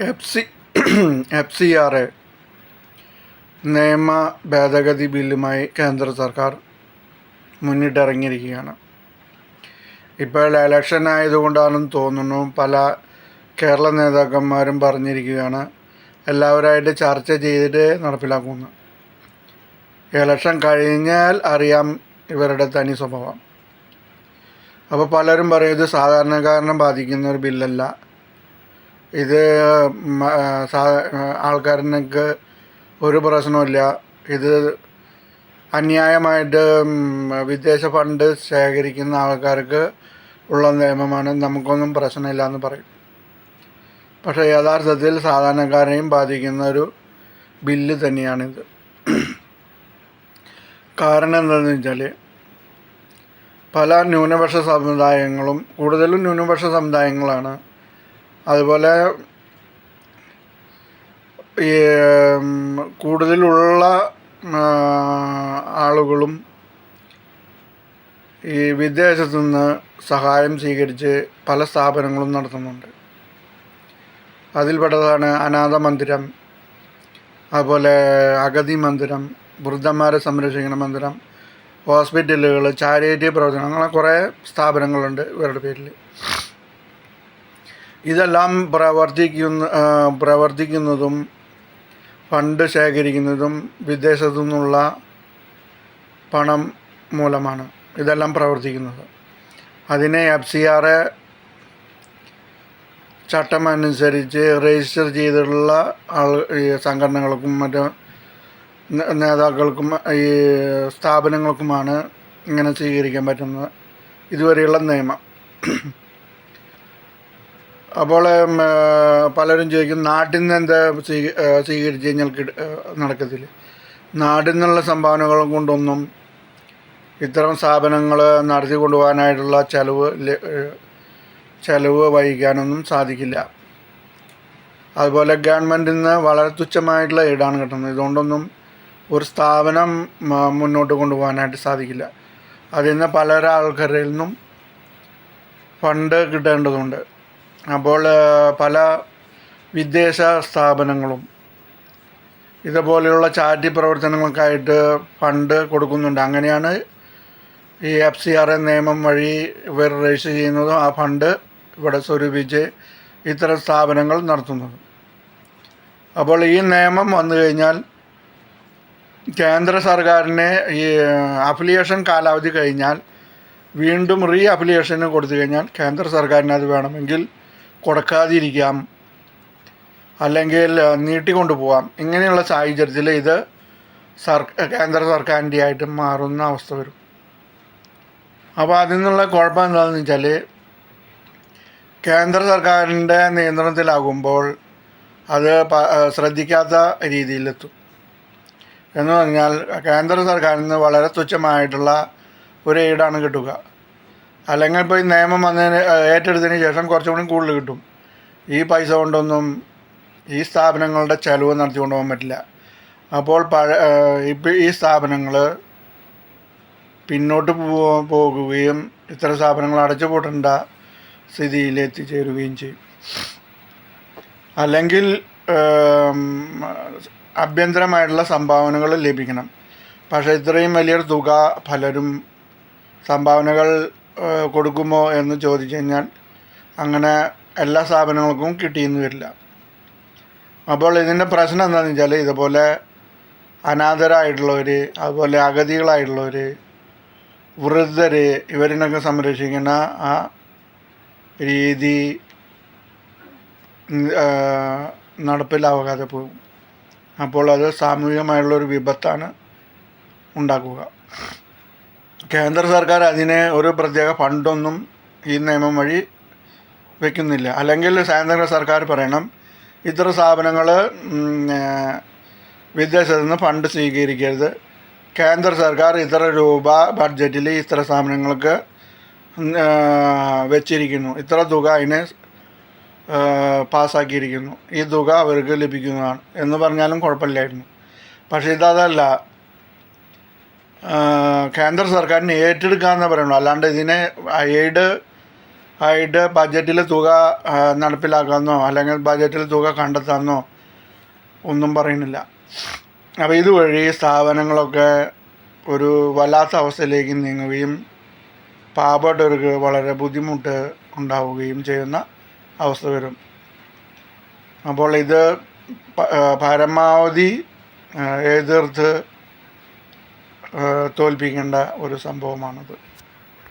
F C R A നിയമ ഭേദഗതി ബില്ലുമായി കേന്ദ്ര സർക്കാർ മുന്നിട്ടിറങ്ങിയിരിക്കുകയാണ്. ഇപ്പോൾ ഇലക്ഷൻ ആയതുകൊണ്ടാണെന്ന് തോന്നുന്നു പല കേരള നേതാക്കന്മാരും പറഞ്ഞിരിക്കുകയാണ് എല്ലാവരുമായിട്ട് ചർച്ച ചെയ്തിട്ട് നടപ്പിലാക്കുന്നു. ഇലക്ഷൻ കഴിഞ്ഞാൽ അറിയാം ഇവരുടെ തനി സ്വഭാവം. അപ്പോൾ പലരും പറയും ഇത് സാധാരണക്കാരനെ ബാധിക്കുന്ന ഒരു ബില്ലല്ല, ഇത് ആൾക്കാരനക്ക് ഒരു പ്രശ്നമില്ല, ഇത് അന്യായമായിട്ട് വിദേശ ഫണ്ട് ശേഖരിക്കുന്ന ആൾക്കാർക്ക് ഉള്ള നിയമമാണ്, നമുക്കൊന്നും പ്രശ്നമില്ല എന്ന് പറയും. പക്ഷേ യഥാർത്ഥത്തിൽ സാധാരണക്കാരെയും ബാധിക്കുന്ന ഒരു ബില്ല് തന്നെയാണിത്. കാരണം എന്താണെന്ന് വെച്ചാൽ പല ന്യൂനപക്ഷ സമുദായങ്ങളും, കൂടുതലും ന്യൂനപക്ഷ സമുദായങ്ങളാണ്, അതുപോലെ ഈ കൂടുതലുള്ള ആളുകളും ഈ വിദേശത്തു നിന്ന് സഹായം സ്വീകരിച്ച് പല സ്ഥാപനങ്ങളും നടത്തുന്നുണ്ട്. അതിൽപ്പെട്ടതാണ് അനാഥ മന്ദിരം, അതുപോലെ അഗതി മന്ദിരം, വൃദ്ധന്മാരെ സംരക്ഷിക്കുന്ന മന്ദിരം, ഹോസ്പിറ്റലുകൾ, ചാരിറ്റി പ്രവർത്തനം, അങ്ങനെ കുറേ സ്ഥാപനങ്ങളുണ്ട് ഇവരുടെ പേരിൽ. ഇതെല്ലാം പ്രവർത്തിക്കുന്നതും ഫണ്ട് ശേഖരിക്കുന്നതും വിദേശത്തു നിന്നുള്ള പണം മൂലമാണ് ഇതെല്ലാം പ്രവർത്തിക്കുന്നത്. അതിനെ FCRA ചട്ടമനുസരിച്ച് രജിസ്റ്റർ ചെയ്തിട്ടുള്ള സംഘടനകൾക്കും മറ്റ് നേതാക്കൾക്കും ഈ സ്ഥാപനങ്ങൾക്കുമാണ് ഇങ്ങനെ സ്വീകരിക്കാൻ പറ്റുന്നത് ഇതുവരെയുള്ള നിയമം. അപ്പോൾ പലരും ചോദിക്കും നാട്ടിൽ നിന്ന് എന്താ സ്വീകരിച്ച് കഴിഞ്ഞാൽ നടക്കത്തില്ല. നാട്ടിൽ നിന്നുള്ള സംഭാവനകൾ കൊണ്ടൊന്നും ഇത്തരം സ്ഥാപനങ്ങൾ നടത്തി കൊണ്ടുപോകാനായിട്ടുള്ള ചെലവ് വഹിക്കാനൊന്നും സാധിക്കില്ല. അതുപോലെ ഗവൺമെൻറ്റിൽ നിന്ന് വളരെ തുച്ഛമായിട്ടുള്ള ഈടാണ് കിട്ടുന്നത്. ഇതുകൊണ്ടൊന്നും ഒരു സ്ഥാപനം മുന്നോട്ട് കൊണ്ടുപോകാനായിട്ട് സാധിക്കില്ല. അതിൽ നിന്ന് പല ആൾക്കാരിൽ നിന്നും ഫണ്ട് കിട്ടേണ്ടതുണ്ട്. അപ്പോൾ പല വിദേശ സ്ഥാപനങ്ങളും ഇതുപോലെയുള്ള ചാരിറ്റി പ്രവർത്തനങ്ങൾക്കായിട്ട് ഫണ്ട് കൊടുക്കുന്നുണ്ട്. അങ്ങനെയാണ് ഈ FCRA നിയമം വഴി ഇവർ രജിസ്റ്റർ ചെയ്യുന്നതും ആ ഫണ്ട് ഇവിടെ സ്വരൂപിച്ച് ഇത്തരം സ്ഥാപനങ്ങൾ നടത്തുന്നത്. അപ്പോൾ ഈ നിയമം വന്നു കഴിഞ്ഞാൽ കേന്ദ്ര സർക്കാരിനെ ഈ അഫിലിയേഷൻ കാലാവധി കഴിഞ്ഞാൽ വീണ്ടും അഫിലിയേഷന് കൊടുത്തു കഴിഞ്ഞാൽ കേന്ദ്ര സർക്കാരിന് അത് വേണമെങ്കിൽ കൊടുക്കാതിരിക്കാം, അല്ലെങ്കിൽ നീട്ടിക്കൊണ്ടു പോകാം. ഇങ്ങനെയുള്ള സാഹചര്യത്തിൽ ഇത് കേന്ദ്ര സർക്കാരിൻ്റെ ആയിട്ട് മാറുന്ന അവസ്ഥ വരും. അപ്പോൾ അതിൽ നിന്നുള്ള കുഴപ്പം എന്താണെന്ന് വെച്ചാൽ കേന്ദ്ര സർക്കാരിൻ്റെ നിയന്ത്രണത്തിലാകുമ്പോൾ അത് ശ്രദ്ധിക്കാത്ത രീതിയിലെത്തും. എന്ന് പറഞ്ഞാൽ കേന്ദ്ര സർക്കാരിൽ നിന്ന് വളരെ തുച്ഛമായിട്ടുള്ള ഒരു ഈടാണ് കിട്ടുക. അല്ലെങ്കിൽ ഇപ്പോൾ ഈ നിയമം ഏറ്റെടുത്തതിന് ശേഷം കുറച്ചും കൂടി കൂടുതൽ കിട്ടും. ഈ പൈസ കൊണ്ടൊന്നും ഈ സ്ഥാപനങ്ങളുടെ ചെലവ് നടത്തി കൊണ്ടുപോകാൻ പറ്റില്ല. അപ്പോൾ ഇപ്പോൾ ഈ സ്ഥാപനങ്ങൾ പിന്നോട്ട് പോകുകയും ഇത്തരം സ്ഥാപനങ്ങൾ അടച്ചുപൂട്ടേണ്ട സ്ഥിതിയിൽ എത്തിച്ചേരുകയും ചെയ്യും. അല്ലെങ്കിൽ ആഭ്യന്തരമായിട്ടുള്ള സംഭാവനകൾ ലഭിക്കണം. പക്ഷേ ഇത്രയും വലിയൊരു തുക പലരും സംഭാവനകൾ കൊടുക്കുമോ എന്ന് ചോദിച്ചു കഴിഞ്ഞാൽ അങ്ങനെ എല്ലാ സ്ഥാപനങ്ങൾക്കും കിട്ടിയെന്ന് വരില്ല. അപ്പോൾ ഇതിൻ്റെ പ്രശ്നം എന്താണെന്ന് വെച്ചാൽ ഇതുപോലെ അനാഥരായിട്ടുള്ളവർ, അതുപോലെ അഗതികളായിട്ടുള്ളവർ, വൃദ്ധർ, ഇവരിനൊക്കെ സംരക്ഷിക്കുന്ന ആ രീതി നടപ്പിലാവാതെ പോകും. അപ്പോൾ അത് സാമൂഹികമായുള്ളൊരു വിപത്താണ് ഉണ്ടാക്കുക. കേന്ദ്ര സർക്കാർ അതിന് ഒരു പ്രത്യേക ഫണ്ടൊന്നും ഈ നിയമം വഴി വയ്ക്കുന്നില്ല. അല്ലെങ്കിൽ കേന്ദ്ര സർക്കാർ പറയണം ഇത്ര സ്ഥാപനങ്ങൾ വിദേശത്തു നിന്ന് ഫണ്ട് സ്വീകരിക്കരുത്, കേന്ദ്ര സർക്കാർ ഇത്ര രൂപ ബഡ്ജറ്റിൽ ഇത്ര സ്ഥാപനങ്ങൾക്ക് വെച്ചിരിക്കുന്നു, ഇത്ര തുക അതിന് പാസ്സാക്കിയിരിക്കുന്നു, ഈ തുക അവർക്ക് ലഭിക്കുന്നതാണ് എന്ന് പറഞ്ഞാലും കുഴപ്പമില്ലായിരുന്നു. പക്ഷേ ഇതല്ല, കേന്ദ്ര സർക്കാരിന് ഏറ്റെടുക്കാമെന്ന് പറയുന്നു. അല്ലാണ്ട് ഇതിനെ എയ്ഡ് ആയിട്ട് ബഡ്ജറ്റിൽ തുക നടപ്പിലാക്കാമെന്നോ അല്ലെങ്കിൽ ബഡ്ജറ്റിൽ തുക കണ്ടെത്താമെന്നോ ഒന്നും പറയുന്നില്ല. അപ്പോൾ ഇതുവഴി സ്ഥാപനങ്ങളൊക്കെ ഒരു വല്ലാത്ത അവസ്ഥയിലേക്ക് നീങ്ങുകയും പാവപ്പെട്ടവർക്ക് വളരെ ബുദ്ധിമുട്ട് ഉണ്ടാവുകയും ചെയ്യുന്ന അവസ്ഥ വരും. അപ്പോൾ ഇത് പരമാവധി എതിർത്ത് തോൽപ്പിക്കേണ്ട ഒരു സംഭവമാണത്.